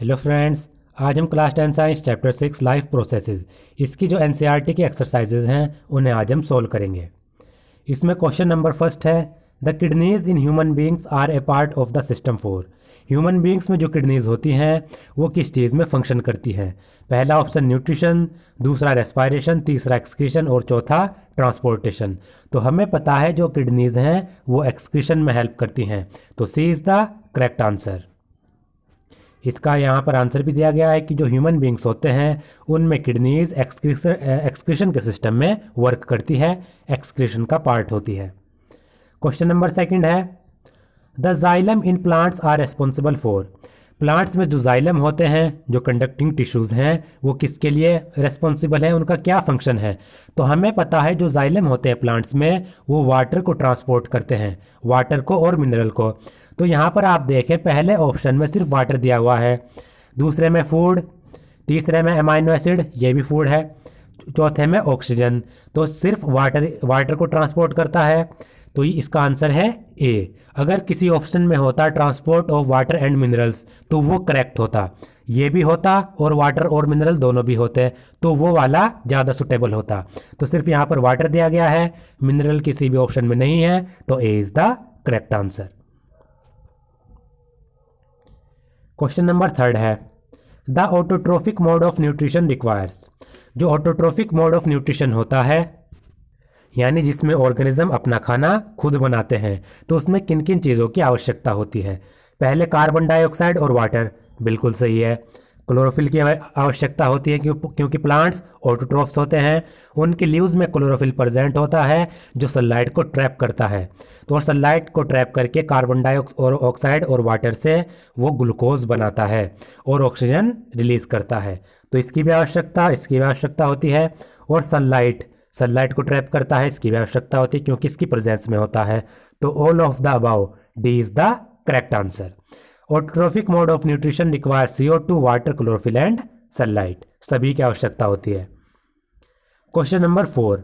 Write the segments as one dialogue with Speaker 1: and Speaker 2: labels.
Speaker 1: Hello friends, आज हम class 10 science chapter 6 life processes इसकी जो एनसीईआरटी की एक्सरसाइजेज हैं उन्हें आज हम सोल्व करेंगे। इसमें क्वेश्चन नंबर फर्स्ट है, the kidneys in human beings are a part of the system 4। Human beings में जो किडनीज होती हैं वो किस चीज़ में फंक्शन करती हैं? पहला ऑप्शन न्यूट्रिशन, दूसरा रेस्पायरेशन, तीसरा एक्सक्रीशन और चौथा ट्रांसपोर्टेशन। तो हमें पता है जो किडनीज हैं वो एक्सक्रीशन में हेल्प करती हैं, तो सी इज़ द करेक्ट आंसर। इसका यहाँ पर आंसर भी दिया गया है कि जो ह्यूमन बींग्स होते हैं उनमें किडनीज एक्सक्रीशन के सिस्टम में वर्क करती है, एक्सक्रीशन का पार्ट होती है। क्वेश्चन नंबर सेकंड है, the xylem in plants are responsible for. Plants में जो जाइलम होते हैं, जो कंडक्टिंग टिश्यूज़ हैं, वो किसके लिए रेस्पॉन्सिबल है, उनका क्या फंक्शन है? तो हमें पता है जो जाइलम होते हैं प्लांट्स में वो वाटर को ट्रांसपोर्ट करते हैं, वाटर को और मिनरल को। तो यहाँ पर आप देखें पहले ऑप्शन में सिर्फ वाटर दिया हुआ है, दूसरे में फूड, तीसरे में अमाइनो एसिड, ये भी फूड है, चौथे में ऑक्सीजन। तो सिर्फ वाटर को ट्रांसपोर्ट करता है, तो इसका आंसर है ए। अगर किसी ऑप्शन में होता transport of water and minerals तो वो करेक्ट होता, ये भी होता और वाटर और मिनरल दोनों भी होते तो वो वाला ज़्यादा सुटेबल होता। तो सिर्फ यहाँ पर वाटर दिया गया है, मिनरल किसी भी ऑप्शन में नहीं है, तो A is the correct answer. Question number third है, the autotrophic mode of nutrition requires. जो ऑटोट्रोफिक मोड ऑफ न्यूट्रिशन होता है, यानी जिसमें ऑर्गेनिज्म अपना खाना खुद बनाते हैं, तो उसमें किन किन चीज़ों की आवश्यकता होती है? पहले कार्बन डाइऑक्साइड और वाटर, बिल्कुल सही है। क्लोरोफिल की आवश्यकता होती है क्योंकि प्लांट्स ऑटोट्रोफ्स होते हैं, उनके लीव्स में क्लोरोफिल प्रेजेंट होता है जो सनलाइट को ट्रैप करता है। तो सनलाइट को ट्रैप करके कार्बन डाइऑक्साइड और वाटर से वो ग्लूकोज बनाता है और ऑक्सीजन रिलीज करता है। तो इसकी भी आवश्यकता होती है। और सनलाइट को ट्रैप करता है, इसकी भी आवश्यकता होती है क्योंकि इसकी प्रेजेंस में होता है। तो all of the above, D is the correct answer. Autotrophic mode of nutrition require CO2, water, chlorophyll and sunlight, सभी की आवश्यकता होती है। Question number 4,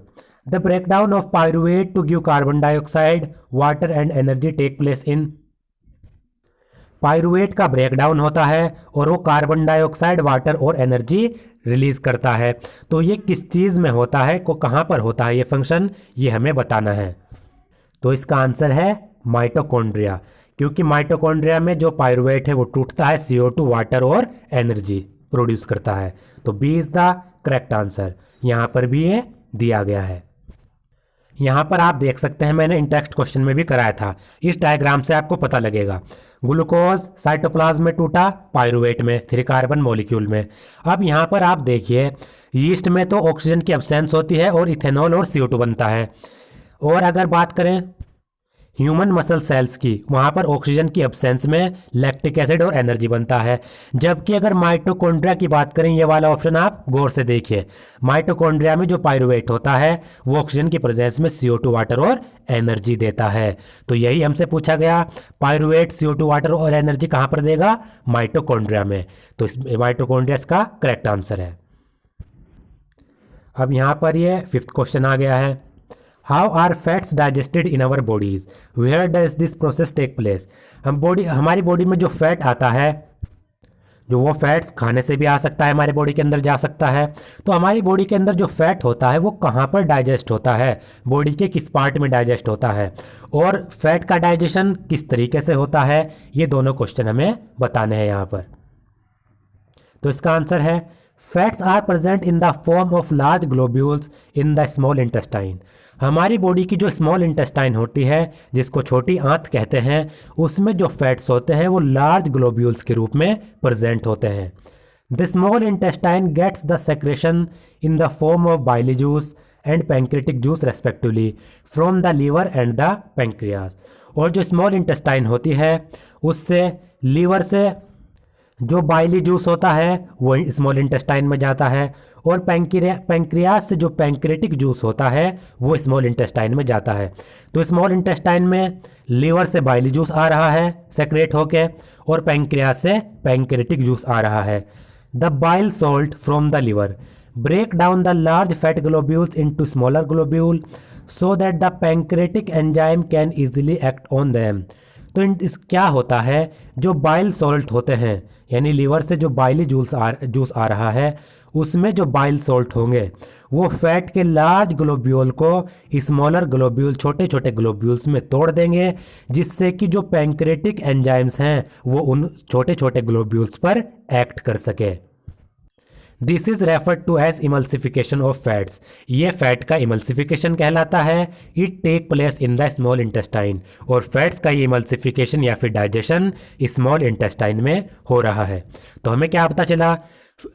Speaker 1: the breakdown of pyruvate to give carbon dioxide, water and energy take place in. Pyruvate का breakdown होता है और वो कार्बन डाइऑक्साइड, वाटर और एनर्जी रिलीज करता है। तो ये किस चीज़ में होता है, को कहाँ पर होता है ये फंक्शन, ये हमें बताना है। तो इसका आंसर है माइटोकॉन्ड्रिया, क्योंकि माइटोकॉन्ड्रिया में जो पायरुवेट है वो टूटता है, CO2, वाटर और एनर्जी प्रोड्यूस करता है। तो B is the correct answer. यहाँ पर भी ये दिया गया है। यहाँ पर आप देख सकते हैं, मैंने इन टेक्स्ट क्वेश्चन में भी कराया था, इस डायग्राम से आपको पता लगेगा। ग्लूकोज साइटोप्लाज्म में टूटा, पायरुवेट में, 3 कार्बन मॉलिक्यूल में। अब यहाँ पर आप देखिए, यीस्ट में तो ऑक्सीजन की एब्सेंस होती है और इथेनॉल और CO2 बनता है। और अगर बात करें ह्यूमन मसल सेल्स की, वहाँ पर ऑक्सीजन की एब्सेंस में लैक्टिक एसिड और एनर्जी बनता है। जबकि अगर माइटोकॉन्ड्रिया की बात करें, ये वाला ऑप्शन आप गौर से देखिए, माइटोकॉन्ड्रिया में जो पायरुवेट होता है वो ऑक्सीजन की प्रेजेंस में CO2, वाटर और एनर्जी देता है। तो यही हमसे पूछा गया, पायरुवेट CO2, वाटर और एनर्जी कहाँ पर देगा? माइटोकॉन्ड्रिया में। तो इस माइटोकॉन्ड्रिया इसका करेक्ट आंसर है। अब यहाँ पर ये 5th क्वेश्चन आ गया है, how are fats digested in our bodies, where does this process take place. हमारी बॉडी में जो फैट आता है, जो वो फैट्स खाने से भी आ सकता है, हमारे बॉडी के अंदर जा सकता है। तो हमारी बॉडी के अंदर जो फैट होता है वो कहाँ पर डाइजेस्ट होता है, बॉडी के किस पार्ट में डाइजेस्ट होता है, और फैट का डाइजेशन किस तरीके से होता है, ये दोनों क्वेश्चन हमें बताने हैं यहाँ पर। तो इसका आंसर है, fats are present in the form of large globules in the small intestine. हमारी बॉडी की जो स्मॉल इंटेस्टाइन होती है, जिसको छोटी आंत कहते हैं, उसमें जो फैट्स होते हैं वो लार्ज ग्लोब्यूल्स के रूप में प्रेजेंट होते हैं। The small intestine gets the secretion in the form of bile juice and pancreatic juice respectively from the liver and the pancreas. और जो स्मॉल इंटेस्टाइन होती है उससे लीवर से जो बाइली जूस होता है वो स्मॉल इंटेस्टाइन में जाता है, और पैंक्रियाज से जो पैंक्रेटिक जूस होता है वो स्मॉल इंटेस्टाइन में जाता है। तो स्मॉल इंटेस्टाइन में लीवर से बाइली जूस आ रहा है सेक्रेट होके, और पैंक्रियाज से पैंक्रेटिक जूस आ रहा है। The bile salt from the liver break down the large fat globules into smaller globule so that the pancreatic enzyme can easily act on them. तो क्या होता है, जो बाइल सॉल्ट होते हैं, यानी लीवर से जो बाइली जूस आ रहा है, उसमें जो बाइल सॉल्ट होंगे वो फैट के लार्ज ग्लोब्यूल को स्मॉलर ग्लोब्यूल, छोटे छोटे ग्लोब्यूल्स में तोड़ देंगे, जिससे कि जो पैंक्रेटिक एंजाइम्स हैं वो उन छोटे छोटे ग्लोब्यूल्स पर एक्ट कर सके। This is referred to as emulsification of fats. ये फैट का इमल्सिफिकेशन कहलाता है। It take place in the small intestine, और फैट्स का ये इमल्सिफिकेशन या फिर डाइजेशन स्मॉल इंटेस्टाइन में हो रहा है। तो हमें क्या पता चला,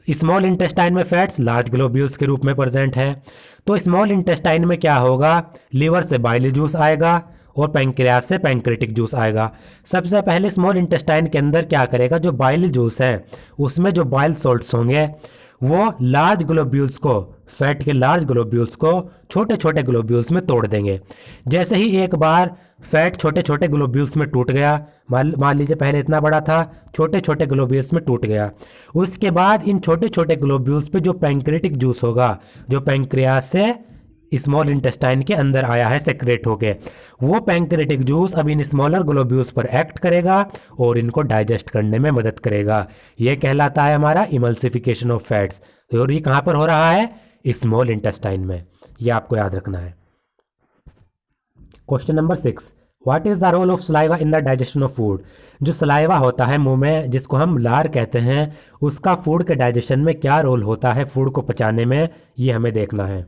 Speaker 1: स्मॉल इंटेस्टाइन में फैट्स लार्ज ग्लोब्यूल्स के रूप में प्रेजेंट है। तो स्मॉल इंटेस्टाइन में क्या होगा, लीवर से बाइली जूस आएगा और पैंक्रियास से पैंक्रेटिक जूस आएगा। सबसे पहले स्मॉल इंटेस्टाइन के अंदर क्या करेगा, जो बाइली जूस है उसमें जो बाइल सॉल्ट्स होंगे वो लार्ज ग्लोब्यूल्स को, फैट के लार्ज ग्लोब्यूल्स को छोटे छोटे ग्लोब्यूल्स में तोड़ देंगे। जैसे ही एक बार फैट छोटे छोटे ग्लोब्यूल्स में टूट गया, मान लीजिए पहले इतना बड़ा था, छोटे छोटे ग्लोब्यूल्स में टूट गया, उसके बाद इन छोटे छोटे ग्लोब्यूल्स पे जो पैंक्रेटिक जूस होगा, जो पैंक्रियास से स्मॉल इंटेस्टाइन के अंदर आया है सेक्रेट होके, वो पैंक्रेटिक जूस अब इन स्मॉलर ग्लोब्यूल्स पर एक्ट करेगा और इनको डाइजेस्ट करने में मदद करेगा। ये कहलाता है हमारा इमल्सिफिकेशन ऑफ फैट्स। और ये कहाँ पर हो रहा है, स्मॉल इंटेस्टाइन में। ये आपको याद रखना है। Question number 6, what is the role of saliva in the digestion of food. जो सलाइवा होता है मुंह में, जिसको हम लार कहते हैं, उसका फूड के डाइजेशन में क्या रोल होता है, फूड को पचाने में, ये हमें देखना है।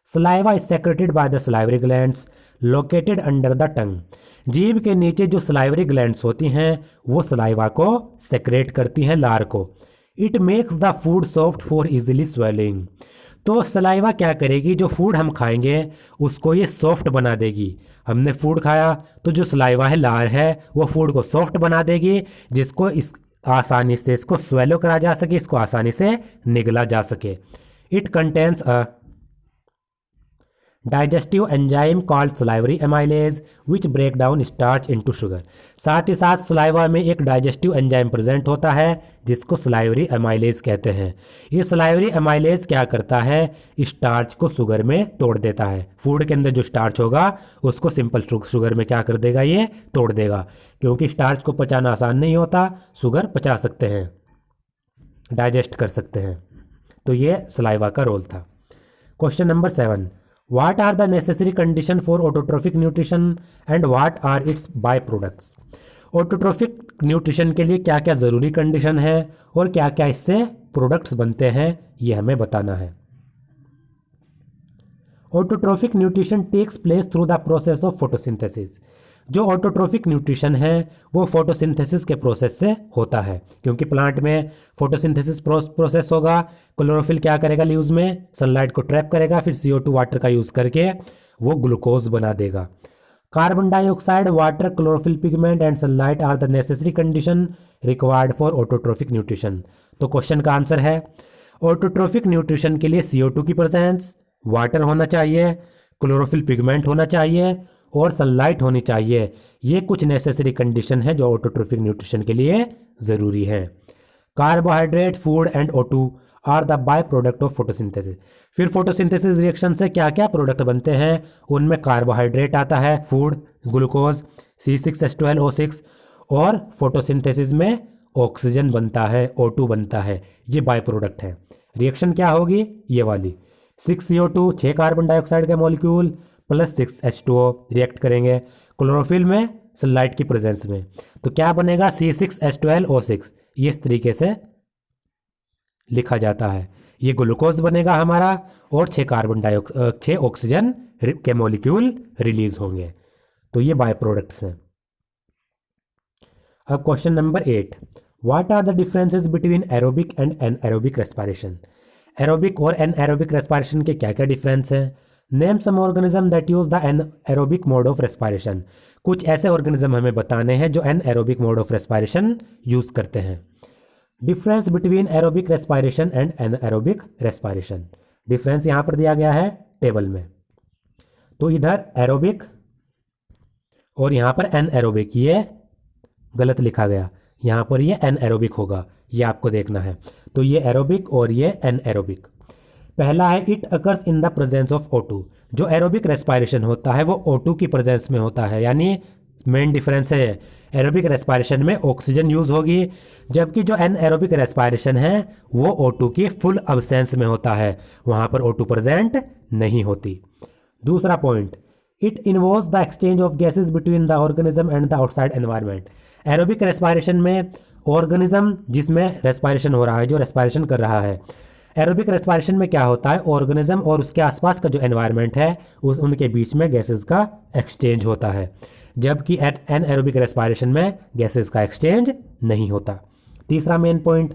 Speaker 1: Saliva is secreted by the salivary glands located under the tongue. जीभ के नीचे जो सलाइवरी ग्लैंड्स होती हैं वो सलाइवा को सेक्रेट करती हैं, लार को। It makes the food soft for easily swelling. तो सलाइवा क्या करेगी, जो फूड हम खाएंगे उसको ये सॉफ्ट बना देगी। हमने फूड खाया तो जो सलाइवा है, लार है, वो फूड को सॉफ्ट बना देगी, जिसको इस आसानी से इसको स्वेलो करा जा सके, इसको आसानी से निगला जा सके। It contains a digestive enzyme called salivary amylase which break down starch into sugar. साथ ही साथ सलाइवा में एक डाइजेस्टिव एंजाइम प्रेजेंट होता है जिसको सलाइवरी एमाइलेज कहते हैं। ये सलाइवरी एमाइलेज क्या करता है, स्टार्च को शुगर में तोड़ देता है। फूड के अंदर जो स्टार्च होगा उसको सिंपल शुगर में क्या कर देगा, ये तोड़ देगा। क्योंकि स्टार्च को पचाना आसान नहीं होता, शुगर पचा सकते हैं, डाइजेस्ट कर सकते हैं। तो ये सलाइवा का रोल था। Question number 7, What are the necessary condition for autotrophic nutrition and what are its byproducts? Autotrophic nutrition के लिए क्या क्या ज़रूरी कंडीशन है और क्या क्या इससे प्रोडक्ट्स बनते हैं, ये हमें बताना है। Autotrophic nutrition takes place through the process of photosynthesis. जो ऑटोट्रोफिक न्यूट्रिशन है वो फोटोसिंथेसिस के प्रोसेस से होता है, क्योंकि प्लांट में फोटोसिंथेसिस प्रोसेस होगा। क्लोरोफिल क्या करेगा, लीव्स में सनलाइट को ट्रैप करेगा, फिर CO2 वाटर का यूज़ करके वो ग्लूकोज बना देगा। Carbon dioxide, water, chlorophyll pigment and sunlight are the necessary condition required for autotrophic nutrition. तो क्वेश्चन का आंसर है, ऑटोट्रोफिक न्यूट्रिशन के लिए CO2 की प्रेजेंस, वाटर होना चाहिए, क्लोरोफिल पिगमेंट होना चाहिए और सनलाइट होनी चाहिए। ये कुछ नेसेसरी कंडीशन है जो ऑटोट्रोफिक न्यूट्रिशन के लिए ज़रूरी है। Carbohydrate, food and O2 are the by product of photosynthesis. फिर फोटोसिंथेसिस रिएक्शन से क्या क्या प्रोडक्ट बनते हैं, उनमें कार्बोहाइड्रेट आता है, फूड, ग्लूकोज, C6H12O6, और फोटोसिंथेसिस में ऑक्सीजन बनता है, O2 बनता है। ये बाय प्रोडक्ट है। रिएक्शन क्या होगी, ये वाली 6CO2, 6 कार्बन डाइऑक्साइड के मॉलिक्यूल प्लस 6H2O रिएक्ट करेंगे क्लोरोफिल में सनलाइट की प्रेजेंस में। तो क्या बनेगा, C6H12O6। ये इस तरीके से लिखा जाता है। ये ग्लूकोज बनेगा हमारा और 6 ऑक्सीजन के मॉलिक्यूल रिलीज होंगे। तो ये बाय प्रोडक्ट्स हैं। अब question number 8, what are the differences between aerobic and anaerobic respiration. Aerobic और एनएरोबिक रेस्पिरेशन के क्या क्या डिफरेंस हैं। Name some organism that use the anaerobic mode of respiration. कुछ ऐसे ऑर्गेनिज्म हमें बताने हैं जो anaerobic mode of respiration use करते हैं। Difference between aerobic respiration and anaerobic respiration. Difference यहाँ पर दिया गया है टेबल में। तो इधर एरोबिक और यहाँ पर एनएरोबिक, ये गलत लिखा गया, यहाँ पर ये एनएरोबिक होगा, ये आपको देखना है। तो ये एरोबिक और ये एनएरोबिक। पहला है it occurs in the presence of O2। जो एरोबिक रेस्पिरेशन होता है वो O2 की प्रेजेंस में होता है, यानी मेन डिफरेंस है एरोबिक रेस्पिरेशन में ऑक्सीजन यूज होगी, जबकि जो एनएरोबिक रेस्पिरेशन है वो O2 की फुल अब्सेंस में होता है, वहां पर O2 प्रेजेंट नहीं होती। दूसरा point, it involves the exchange of gases between the organism and the outside environment. Aerobic respiration में ऑर्गेनिज्म जिसमें रेस्पिरेशन हो रहा है, जो रेस्पिरेशन कर रहा है, एरोबिक रेस्पिरेशन में क्या होता है, ऑर्गेनिज्म और उसके आसपास का जो एनवायरनमेंट है उनके बीच में गैसेस का एक्सचेंज होता है, जबकि एनएरोबिक रेस्पिरेशन में गैसेस का एक्सचेंज नहीं होता। तीसरा main point,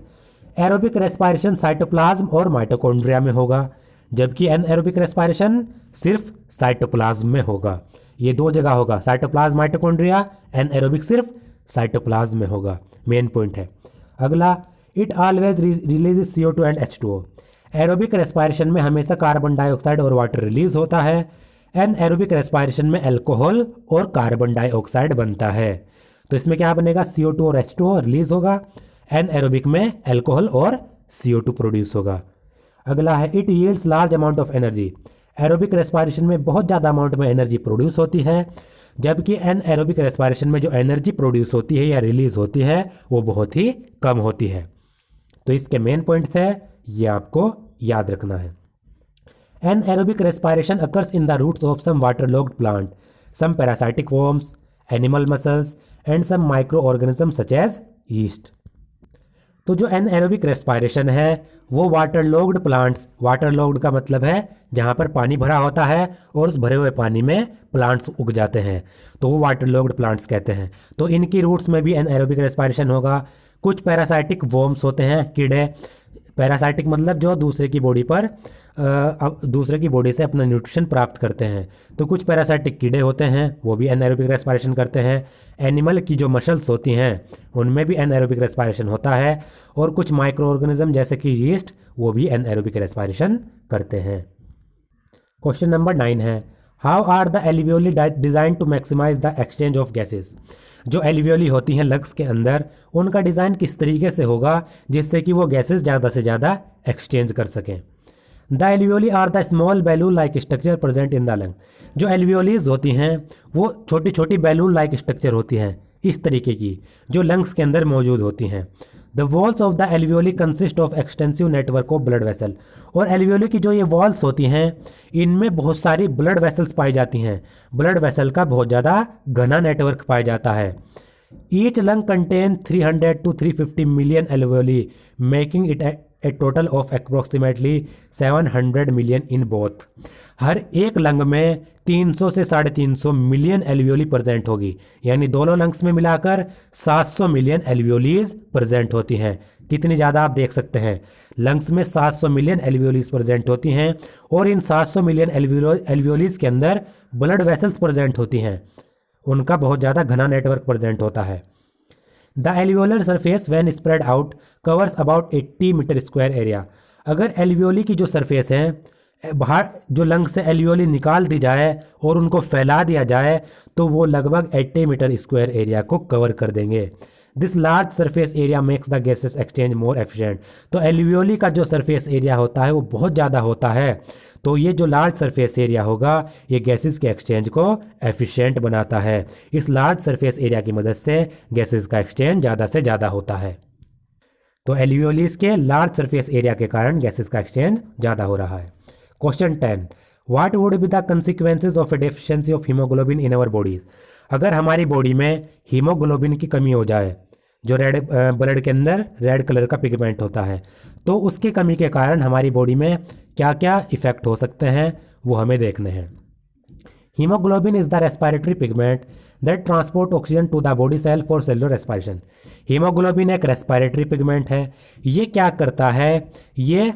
Speaker 1: aerobic respiration cytoplasm और माइटोकॉन्ड्रिया में होगा, जबकि एनएरोबिक रेस्पिरेशन सिर्फ साइटोप्लाज्म में होगा। ये दो जगह होगा, साइटोप्लाज्म माइटोकॉन्ड्रिया, एनएरोबिक सिर्फ साइटोप्लाज्म में होगा। मेन पॉइंट है। अगला, it always release CO2 and H2O। Aerobic respiration में हमेशा कार्बन डाइऑक्साइड और वाटर रिलीज होता है, एनएरोबिक रेस्पिरेशन में अल्कोहल और कार्बन डाइऑक्साइड बनता है। तो इसमें क्या बनेगा, CO2 और H2O रिलीज होगा, एनएरोबिक में अल्कोहल और CO2 प्रोड्यूस होगा। अगला है, it yields large amount of energy. Aerobic respiration में बहुत ज़्यादा अमाउंट में एनर्जी प्रोड्यूस होती है, जबकि एनएरोबिक रेस्पिरेशन में जो एनर्जी प्रोड्यूस होती है या रिलीज होती है वो बहुत ही कम होती है। तो इसके मेन पॉइंट्स है, ये आपको याद रखना है। Anaerobic respiration occurs in the roots of some waterlogged plant, some parasitic worms, animal muscles and some microorganism such as yeast. तो जो एनएरोबिक रेस्पिरेशन है वो वाटरलॉग्ड प्लांट्स, वाटरलॉग्ड का मतलब है जहाँ पर पानी भरा होता है और उस भरे हुए पानी में प्लांट्स उग जाते हैं, तो वो वाटरलॉग्ड प्लांट्स कहते हैं। तो इनकी रूट्स में भी एनएरोबिक रेस्पिरेशन होगा। कुछ पैरासाइटिक वर्म्स होते हैं, कीड़े, पैरासाइटिक मतलब जो दूसरे की बॉडी पर दूसरे की बॉडी से अपना न्यूट्रिशन प्राप्त करते हैं, तो कुछ पैरासाइटिक कीड़े होते हैं वो भी एनएरोबिक रेस्पिरेशन करते हैं। एनिमल की जो मसल्स होती हैं उनमें भी एनएरोबिक रेस्पिरेशन होता है, और कुछ माइक्रो ऑर्गेनिज्म जैसे कि यीस्ट वो भी एनएरोबिक रेस्पिरेशन करते हैं। क्वेश्चन नंबर 9 है, how are the alveoli design to maximize the exchange of gases. जो एल्वियोली होती हैं लंग्स के अंदर, उनका डिज़ाइन किस तरीके से होगा जिससे कि वो गैसेस ज़्यादा से ज़्यादा एक्सचेंज कर सकें। The alveoli are the small balloon like structure present in the lung. जो एल्वियोलीज होती हैं वो छोटी छोटी बैलून लाइक स्ट्रक्चर होती हैं इस तरीके की, जो लंग्स के अंदर मौजूद होती हैं। The walls of the alveoli consist of extensive network of blood vessel. और एल्वियोली की जो ये वॉल्स होती हैं इनमें बहुत सारी ब्लड वेसल्स पाई जाती हैं, ब्लड वेसल का बहुत ज़्यादा घना नेटवर्क पाया जाता है। Each lung contain 300 to 350 million alveoli, making it a total of approximately 700 million in both. हर एक लंग में 300 से 350 मिलियन एल्वियोली प्रेजेंट होगी, यानी दोनों लंग्स में मिलाकर 700 मिलियन एल्वियोलीज प्रेजेंट होती हैं। कितनी ज़्यादा आप देख सकते हैं, लंग्स में 700 मिलियन एल्वियोलीज प्रेजेंट होती हैं, और इन 700 मिलियन एल्वियोलीज के अंदर ब्लड वेसल्स प्रेजेंट होती हैं, उनका बहुत ज़्यादा घना नेटवर्क प्रेजेंट होता है। The alveolar surface when spread out covers about 80 meter square area. अगर एल्वियोली की जो सरफेस है बाहर, जो लंग से एल्वियोली निकाल दी जाए और उनको फैला दिया जाए तो वो लगभग 80 मीटर स्क्वायर एरिया को कवर कर देंगे। This large surface area makes the gases exchange more efficient. तो एल्वियोली का जो सरफेस एरिया होता है वो बहुत ज़्यादा होता है, तो ये जो लार्ज सरफेस एरिया होगा ये गैसेस के एक्सचेंज को एफिशिएंट बनाता है। इस लार्ज सरफेस एरिया की मदद से गैसेस का एक्सचेंज ज़्यादा से ज़्यादा होता है। तो एल्वियोलीज के लार्ज सरफेस एरिया के कारण गैसेस का एक्सचेंज ज़्यादा हो रहा है। Question 10, what would be the consequences of a deficiency of haemoglobin in our bodies. अगर हमारी बॉडी में हीमोग्लोबिन की कमी हो जाए, जो रेड ब्लड के अंदर रेड कलर का पिगमेंट होता है, तो उसकी कमी के कारण हमारी बॉडी में क्या क्या इफेक्ट हो सकते हैं वो हमें देखने हैं। Haemoglobin is the respiratory pigment that transport oxygen to the body cell for cellular respiration. Haemoglobin एक रेस्पिरेटरी पिगमेंट है, ये क्या करता है, ये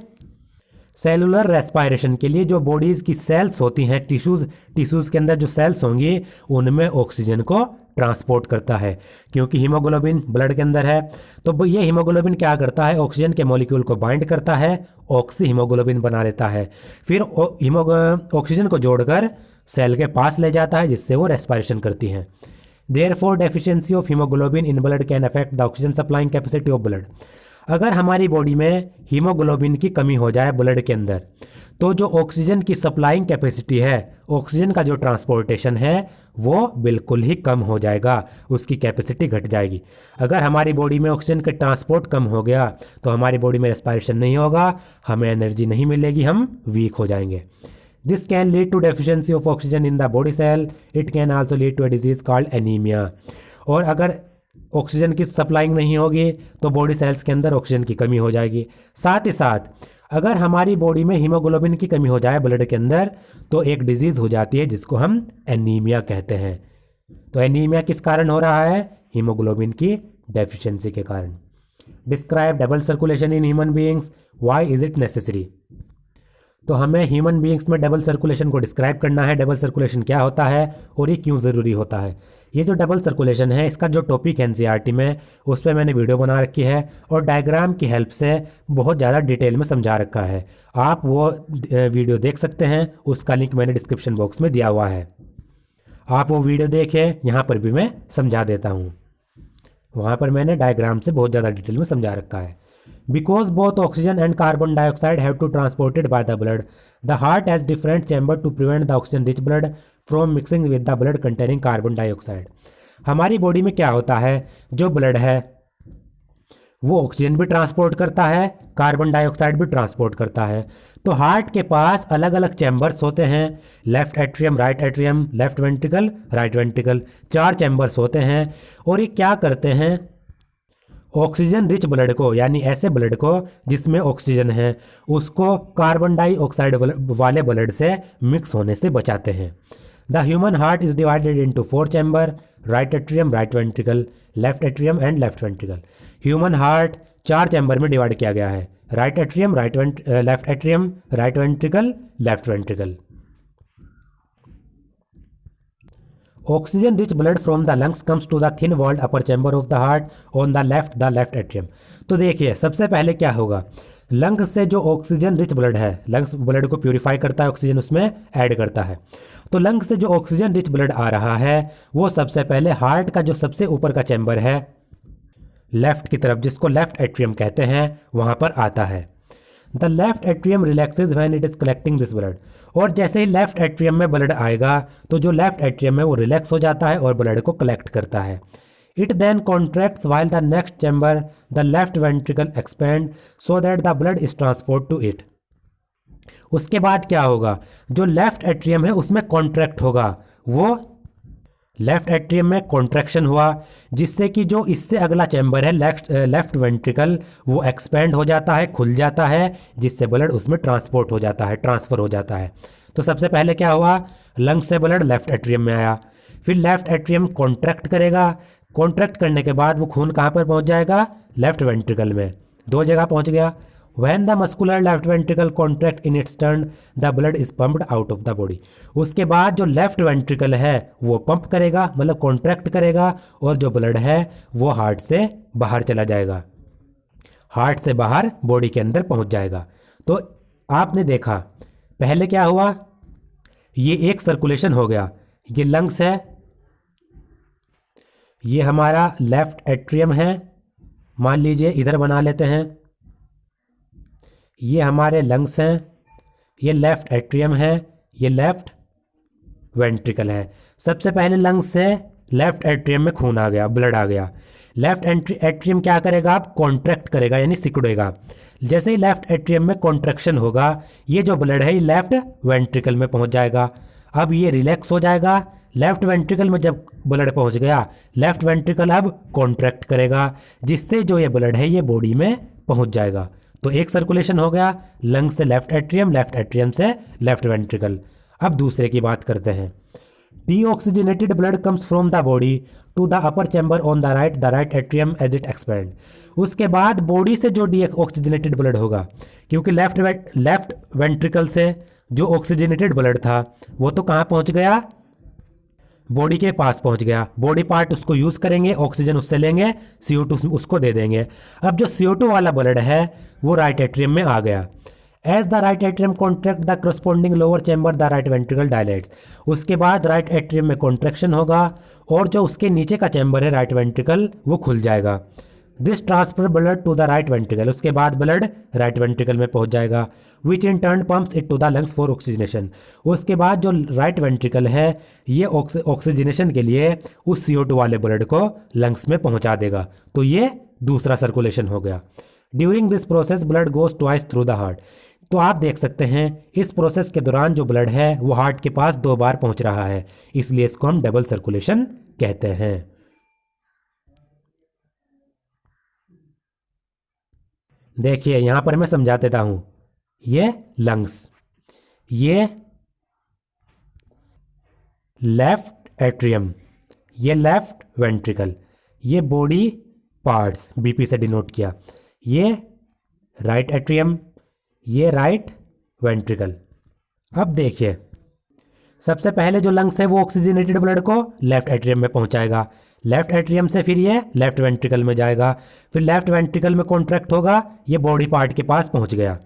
Speaker 1: सेलुलर रेस्पिरेशन के लिए जो बॉडीज की सेल्स होती हैं, टिश्यूज के अंदर जो सेल्स होंगी उनमें ऑक्सीजन को ट्रांसपोर्ट करता है। क्योंकि हीमोग्लोबिन ब्लड के अंदर है तो ये हीमोग्लोबिन क्या करता है, ऑक्सीजन के मॉलिक्यूल को बाइंड करता है, ऑक्सी हीमोग्लोबिन बना लेता है, फिर ऑक्सीजन को जोड़कर सेल के पास ले जाता है जिससे वो रेस्पिरेशन करती हैं। Therefore deficiency of haemoglobin in blood can affect the oxygen supplying capacity of blood. अगर हमारी बॉडी में हीमोग्लोबिन की कमी हो जाए ब्लड के अंदर, तो जो ऑक्सीजन की सप्लाइंग कैपेसिटी है, ऑक्सीजन का जो ट्रांसपोर्टेशन है, वो बिल्कुल ही कम हो जाएगा, उसकी कैपेसिटी घट जाएगी। अगर हमारी बॉडी में ऑक्सीजन का ट्रांसपोर्ट कम हो गया तो हमारी बॉडी में रेस्पायरेशन नहीं होगा, हमें एनर्जी नहीं मिलेगी, हम वीक हो जाएंगे। This can lead to deficiency of oxygen in the body cell. It can also lead to a disease called anaemia. और अगर ऑक्सीजन की सप्लाइंग नहीं होगी तो बॉडी सेल्स के अंदर ऑक्सीजन की कमी हो जाएगी। साथ ही साथ अगर हमारी बॉडी में हीमोग्लोबिन की कमी हो जाए ब्लड के अंदर, तो एक डिजीज़ हो जाती है जिसको हम एनीमिया कहते हैं। तो एनीमिया किस कारण हो रहा है? हीमोग्लोबिन की डेफिशिएंसी के कारण। Describe double circulation in human beings, why is it necessary. तो हमें ह्यूमन बीइंग्स में डबल सर्कुलेशन को डिस्क्राइब करना है, डबल सर्कुलेशन क्या होता है और ये क्यों ज़रूरी होता है। ये जो डबल सर्कुलेशन है, इसका जो टॉपिक है एनसीईआरटी में, उस पर मैंने वीडियो बना रखी है और डायग्राम की हेल्प से बहुत ज़्यादा डिटेल में समझा रखा है। आप वो वीडियो देख सकते हैं, उसका लिंक मैंने डिस्क्रिप्शन बॉक्स में दिया हुआ है, आप वो वीडियो देखें। यहाँ पर भी मैं समझा देता हूँ, वहाँ पर मैंने डायग्राम से बहुत ज़्यादा डिटेल में समझा रखा है। Because both oxygen and carbon dioxide have to transported by the blood, the heart has different chamber to prevent the oxygen-rich blood from mixing with the blood containing carbon dioxide. हमारी body में क्या होता है, जो blood है वो oxygen भी transport करता है, कार्बन डाइऑक्साइड भी ट्रांसपोर्ट करता है। तो हार्ट के पास अलग अलग चैम्बर्स होते हैं, left atrium, right atrium, left ventricle, right ventricle, 4 chambers होते हैं। और ये क्या करते हैं, ऑक्सीजन रिच ब्लड को, यानी ऐसे ब्लड को जिसमें ऑक्सीजन है, उसको कार्बन डाइऑक्साइड वाले ब्लड से मिक्स होने से बचाते हैं। The human heart is divided into 4 chamber, right atrium, right ventricle, left atrium and left ventricle. Human heart 4 chamber में डिवाइड किया गया है, right atrium, left atrium, right ventricle, left ventricle. Oxygen rich blood from the lungs comes to the thin walled upper chamber of the heart on the left atrium। तो देखिए सबसे पहले क्या होगा, लंग्स से जो ऑक्सीजन रिच ब्लड है, lungs blood को प्यूरिफाई करता है, ऑक्सीजन उसमें ऐड करता है। तो लंग्स से जो ऑक्सीजन रिच ब्लड आ रहा है वो सबसे पहले हार्ट का जो सबसे ऊपर का चैम्बर है लेफ्ट की तरफ, जिसको लेफ्ट एट्रियम कहते हैं, वहाँ पर आता है। The left atrium relaxes when it is collecting this blood. और जैसे ही लेफ्ट एट्रियम में ब्लड आएगा तो जो लेफ्ट एट्रियम है वो रिलैक्स हो जाता है और ब्लड को कलेक्ट करता है। It then contracts while the next chamber the left ventricle expand so that the blood is transport to it. उसके बाद क्या होगा, जो लेफ्ट एट्रियम है उसमें कॉन्ट्रैक्ट होगा, वो लेफ्ट एट्रियम में कॉन्ट्रैक्शन हुआ जिससे कि जो इससे अगला चैम्बर है लेफ्ट वेंट्रिकल, वो एक्सपेंड हो जाता है, खुल जाता है, जिससे ब्लड उसमें ट्रांसपोर्ट हो जाता है, ट्रांसफ़र हो जाता है। तो सबसे पहले क्या हुआ, लंग्स से ब्लड लेफ्ट एट्रियम में आया, फिर लेफ्ट एट्रियम कॉन्ट्रैक्ट करेगा, कॉन्ट्रैक्ट करने के बाद वो खून कहाँ पर पहुँच जाएगा, लेफ्ट वेंट्रिकल में, 2 जगह पहुँच गया। When the muscular left ventricle contract in its turn, the blood is pumped out of the body। उसके बाद जो लेफ्ट वेंट्रिकल है वो पंप करेगा, मतलब कॉन्ट्रैक्ट करेगा, और जो ब्लड है वो हार्ट से बाहर चला जाएगा, हार्ट से बाहर बॉडी के अंदर पहुंच जाएगा। तो आपने देखा पहले क्या हुआ, ये एक सर्कुलेशन हो गया, ये लंग्स है, ये हमारा लेफ्ट एट्रियम है, मान लीजिए इधर बना लेते हैं, ये हमारे लंग्स हैं, ये लेफ्ट एट्रियम है, ये लेफ्ट वेंट्रिकल है। सबसे पहले लंग्स से लेफ्ट एट्रियम में खून आ गया, ब्लड आ गया, लेफ्ट एट्रियम क्या करेगा, अब कॉन्ट्रैक्ट करेगा, यानी सिकुड़ेगा। जैसे ही लेफ्ट एट्रियम में कॉन्ट्रैक्शन होगा, ये जो ब्लड है ये लेफ्ट वेंट्रिकल में पहुंच जाएगा। अब ये रिलैक्स हो जाएगा, लेफ्ट वेंट्रिकल में जब ब्लड पहुंच गया, लेफ्ट वेंट्रिकल अब कॉन्ट्रैक्ट करेगा, जिससे जो ये ब्लड है ये बॉडी में पहुंच जाएगा। तो एक सर्कुलेशन हो गया, लंग से लेफ्ट एट्रियम से लेफ्ट वेंट्रिकल। अब दूसरे की बात करते हैं। Deoxygenated blood comes from the body to the upper chamber on the right atrium as it expand. उसके बाद बॉडी से जो डीऑक्सीजनेटेड ब्लड होगा, क्योंकि लेफ्ट वेंट्रिकल से जो ऑक्सीजनेटेड ब्लड था वो तो कहाँ पहुँच गया, बॉडी के पास पहुंच गया, बॉडी पार्ट उसको यूज़ करेंगे, ऑक्सीजन उससे लेंगे, CO2 उसको दे देंगे। अब जो CO2 वाला ब्लड है वो राइट एट्रियम में आ गया। As the right atrium contract the corresponding lower chamber the right ventricle dilates. उसके बाद राइट एट्रियम में कॉन्ट्रैक्शन होगा और जो उसके नीचे का चैम्बर है राइट वेंट्रिकल वो खुल जाएगा। This transfer blood to the right ventricle, उसके बाद ब्लड राइट वेंट्रिकल में पहुंच जाएगा, which in turn pumps it to the lungs for oxygenation. उसके बाद जो राइट वेंट्रिकल है ये ऑक्सीजनेशन के लिए उस CO2 वाले ब्लड को लंग्स में पहुंचा देगा। तो ये दूसरा सर्कुलेशन हो गया। During this process blood goes twice through the heart. तो आप देख सकते हैं इस प्रोसेस के दौरान जो ब्लड है वो हार्ट के पास 2 बार पहुंच रहा है, इसलिए इसको हम डबल सर्कुलेशन कहते हैं। देखिए यहां पर मैं समझा देता हूं, ये लंग्स, ये लेफ्ट एट्रियम, ये लेफ्ट वेंट्रिकल, ये बॉडी पार्ट्स BP से डिनोट किया, ये राइट एट्रियम, ये राइट वेंट्रिकल। अब देखिए सबसे पहले जो लंग्स है वो ऑक्सीजनेटेड ब्लड को लेफ्ट एट्रियम में पहुंचाएगा, लेफ्ट एट्रियम से फिर ये लेफ्ट वेंट्रिकल में जाएगा, फिर लेफ्ट वेंट्रिकल में कॉन्ट्रैक्ट होगा, ये बॉडी पार्ट के पास पहुंच गया।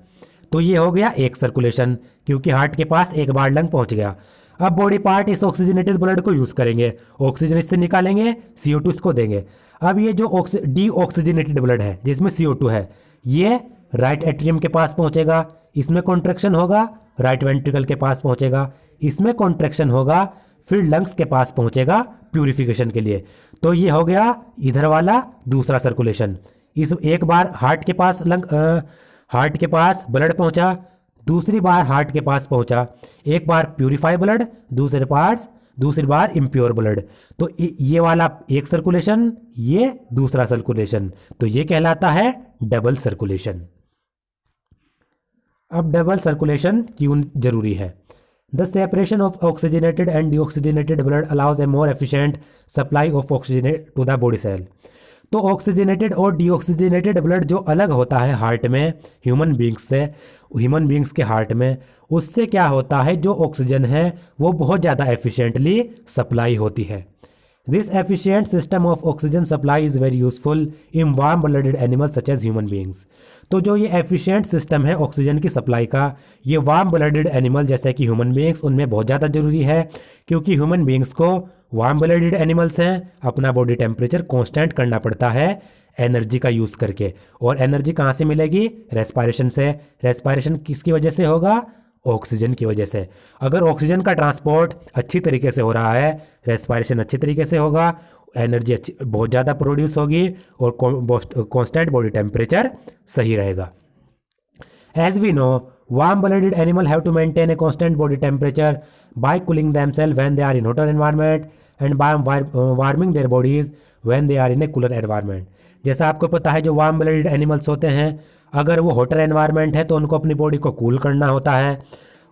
Speaker 1: तो ये हो गया एक सर्कुलेशन, क्योंकि हार्ट के पास एक बार लंग पहुंच गया। अब बॉडी पार्ट इस ऑक्सीजनेटेड ब्लड को यूज़ करेंगे, ऑक्सीजन इससे निकालेंगे, CO2 इसको देंगे। अब ये जो डीऑक्सीजनेटेड ब्लड है जिसमें CO2 है, ये राइट एट्रियम के पास पहुंचेगा, इसमें कॉन्ट्रैक्शन होगा, राइट वेंट्रिकल के पास पहुंचेगा, इसमें कॉन्ट्रैक्शन होगा, फिर लंग्स के पास पहुंचेगा प्यूरिफिकेशन के लिए। तो ये हो गया इधर वाला दूसरा सर्कुलेशन। इस एक बार हार्ट के पास ब्लड पहुंचा, दूसरी बार हार्ट के पास पहुंचा, एक बार प्यूरिफाई ब्लड, दूसरी बार इम्प्योर ब्लड। तो ये वाला एक सर्कुलेशन, ये दूसरा सर्कुलेशन, तो ये कहलाता है डबल सर्कुलेशन। अब डबल सर्कुलेशन क्यों जरूरी है? The separation of oxygenated and deoxygenated blood allows a more efficient supply of oxygen to the body cell. तो ऑक्सीजनेटेड और डीऑक्सीजनेटेड ब्लड जो अलग होता है हार्ट में ह्यूमन बींग्स के हार्ट में, उससे क्या होता है, जो ऑक्सीजन है वो बहुत ज़्यादा एफिशिएंटली सप्लाई होती है। This efficient system of oxygen supply is very useful in warm blooded animal such as human beings. तो जो ये एफिशिएंट सिस्टम है ऑक्सीजन की सप्लाई का, ये वार्म ब्लडेड एनिमल जैसे कि ह्यूमन बींग्स, उनमें बहुत ज़्यादा ज़रूरी है, क्योंकि ह्यूमन बींग्स को वार्म ब्लडेड एनिमल्स हैं, अपना बॉडी टेम्परेचर कांस्टेंट करना पड़ता है एनर्जी का यूज़ करके। और एनर्जी कहाँ से मिलेगी? रेस्पायरेशन से। रेस्पायरेशन किसकी वजह से होगा? ऑक्सीजन की वजह से। अगर ऑक्सीजन का ट्रांसपोर्ट अच्छी तरीके से हो रहा है, रेस्पायरेशन अच्छी तरीके से होगा, एनर्जी अच्छी बहुत ज़्यादा प्रोड्यूस होगी और कांस्टेंट बॉडी टेम्परेचर सही रहेगा। As we know, warm blooded animal have to maintain a constant body temperature by cooling themselves when they are in hotter environment and by warming their bodies when they are in a cooler environment। जैसा आपको पता है जो warm blooded animals होते हैं, अगर वो hotter environment है तो उनको अपनी बॉडी को कूल करना होता है,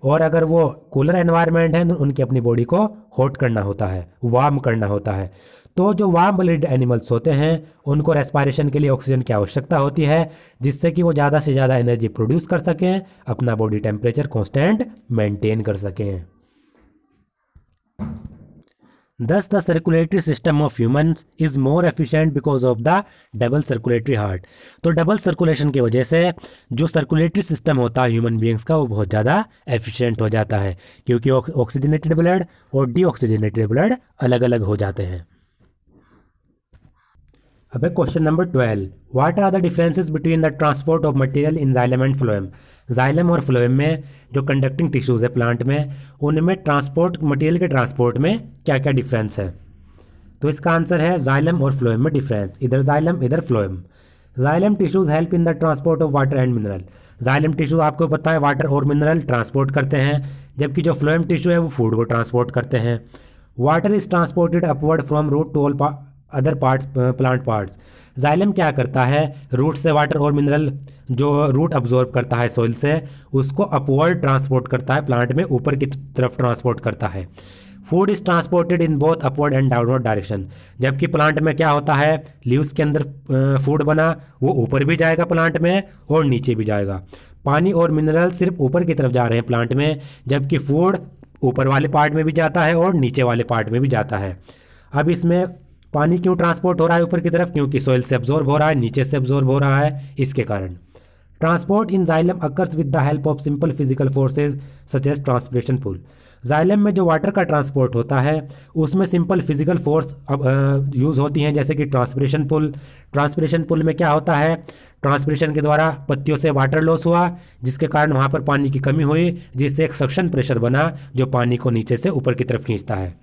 Speaker 1: और अगर वो कूलर एनवायरनमेंट है तो उनकी अपनी बॉडी को हॉट करना होता है, वार्म करना होता है। तो जो वार्म ब्लडेड एनिमल्स होते हैं उनको रेस्पायरेशन के लिए ऑक्सीजन की आवश्यकता होती है, जिससे कि वो ज़्यादा से ज़्यादा एनर्जी प्रोड्यूस कर सकें, अपना बॉडी टेम्परेचर कांस्टेंट मेंटेन कर सकें। Thus, the circulatory system of humans is more efficient because of the double circulatory heart। तो डबल सर्कुलेशन की वजह से जो सर्कुलेटरी सिस्टम होता है ह्यूमन बींग्स का वो बहुत ज़्यादा एफिशिएंट हो जाता है, क्योंकि ऑक्सीजनेटेड ब्लड और डीऑक्सीजनेटेड ब्लड अलग अलग हो जाते हैं। अब है question number 12, what are the differences between the transport of material in xylem and phloem. Xylem और फ्लोएम में जो कंडक्टिंग टिश्यूज़ है प्लांट में, उनमें ट्रांसपोर्ट मटेरियल के ट्रांसपोर्ट में क्या क्या डिफरेंस है? तो इसका आंसर है जाइलम और फ्लोएम में डिफरेंस, इधर जाइलम इधर phloem. Xylem tissues help in the transport of water and mineral. Xylem tissue आपको पता है वाटर और मिनरल ट्रांसपोर्ट करते हैं, जबकि जो फ्लोएम टिश्यू है वो फूड को ट्रांसपोर्ट करते हैं। Water is transported upward from root to all other parts plant parts. Xylem क्या करता है, रूट से वाटर और मिनरल जो रूट अब्जॉर्ब करता है सॉइल से, उसको अपवर्ड ट्रांसपोर्ट करता है, प्लांट में ऊपर की तरफ ट्रांसपोर्ट करता है। Food is transported in both upward and downward direction. जबकि प्लांट में क्या होता है, लीव्स के अंदर फूड बना वो ऊपर भी जाएगा प्लांट में और नीचे भी जाएगा। पानी और मिनरल सिर्फ ऊपर की तरफ जा रहे हैं प्लांट में, जबकि फूड ऊपर वाले पार्ट में भी जाता है और नीचे वाले पार्ट में भी जाता है। अब इसमें पानी क्यों ट्रांसपोर्ट हो रहा है ऊपर की तरफ? क्योंकि सॉइल से अब्जॉर्ब हो रहा है, नीचे से अब्जॉर्ब हो रहा है, इसके कारण। Transport in xylem occurs with the help of simple physical forces such as transpiration pull. Xylem में जो वाटर का ट्रांसपोर्ट होता है उसमें सिंपल फिजिकल फोर्स यूज़ होती हैं, जैसे कि ट्रांसपिरेशन पुल। ट्रांसपिरेशन पुल में क्या होता है, ट्रांसपिरेशन के द्वारा पत्तियों से वाटर लॉस हुआ, जिसके कारण वहाँ पर पानी की कमी हुई, जिससे एक सक्शन प्रेशर बना जो पानी को नीचे से ऊपर की तरफ खींचता है।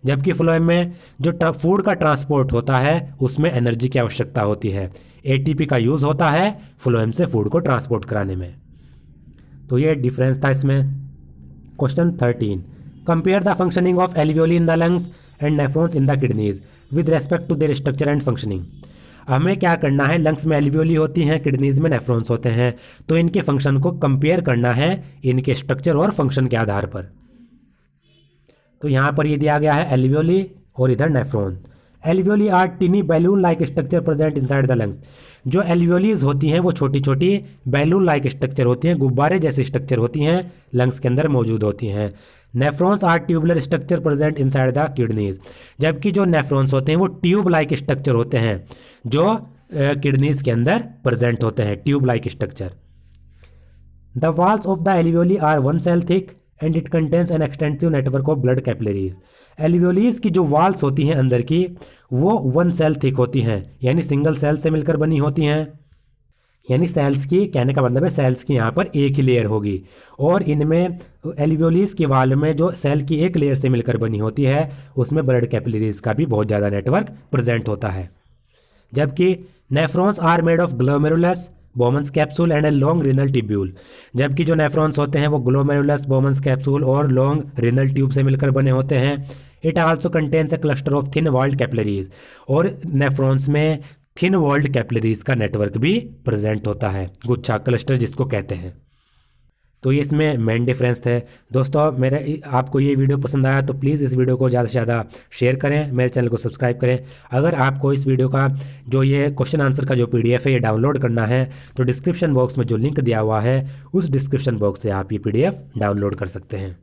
Speaker 1: जबकि फ्लोएम में जो फूड का ट्रांसपोर्ट होता है उसमें एनर्जी की आवश्यकता होती है। एटीपी का यूज़ होता है फ्लोएम से फूड को ट्रांसपोर्ट कराने में। तो ये डिफरेंस था इसमें। Question 13, compare the functioning of alveoli in the lungs and nephrons in the kidneys with respect to their structure and functioning. हमें क्या करना है, लंग्स में एल्वियोली होती हैं, किडनीज में नेफ्रॉन्स होते हैं, तो इनके फंक्शन को कंपेयर करना है इनके स्ट्रक्चर और फंक्शन के आधार पर। तो यहाँ पर ये दिया गया है एल्वियोली और इधर nephron. Alveoli are tiny balloon like structure present inside the lungs. जो एल्वियोलीज होती हैं वो छोटी छोटी बैलून लाइक स्ट्रक्चर होती हैं, गुब्बारे जैसी स्ट्रक्चर होती हैं, लंग्स के अंदर मौजूद होती हैं। Nephrons are tubular structure present inside the kidneys. जबकि जो नेफ्रॉन्स होते हैं वो ट्यूब लाइक स्ट्रक्चर होते हैं जो किडनीज के अंदर प्रेजेंट होते हैं, tube like structure. The walls of the alveoli are 1 cell thick and it contains an extensive network of blood capillaries. Alveolis की जो वॉल्स होती हैं अंदर की वो 1 सेल थिक होती हैं, यानी सिंगल सेल से मिलकर बनी होती हैं। यानी सेल्स की, कहने का मतलब है सेल्स की यहाँ पर एक ही लेयर होगी, और इनमें एल्वियोलीज की वाल में जो सेल की एक लेयर से मिलकर बनी होती है उसमें ब्लड कैपिलरीज का भी बहुत ज़्यादा नेटवर्क प्रेजेंट होता है। जबकि nephrons are made of glomerulus Bowman's capsule and a long renal tubule. जबकि जो नेफ्रॉन्स होते हैं वो ग्लोमेरुलस बोमन्स कैप्सूल और लॉन्ग रिनल ट्यूब से मिलकर बने होते हैं। It also contains a cluster of thin walled capillaries. और नेफ्रॉन्स में थिन वॉल्ड कैपिलरीज का नेटवर्क भी प्रेजेंट होता है, गुच्छा क्लस्टर जिसको कहते हैं। तो ये इसमें मेन डिफरेंस थे। दोस्तों मेरे आपको ये वीडियो पसंद आया तो प्लीज़ इस वीडियो को ज़्यादा से ज़्यादा शेयर करें, मेरे चैनल को सब्सक्राइब करें। अगर आपको इस वीडियो का जो ये क्वेश्चन आंसर का जो PDF है ये डाउनलोड करना है तो डिस्क्रिप्शन बॉक्स में जो लिंक दिया हुआ है उस डिस्क्रिप्शन बॉक्स से आप ये PDF डाउनलोड कर सकते हैं।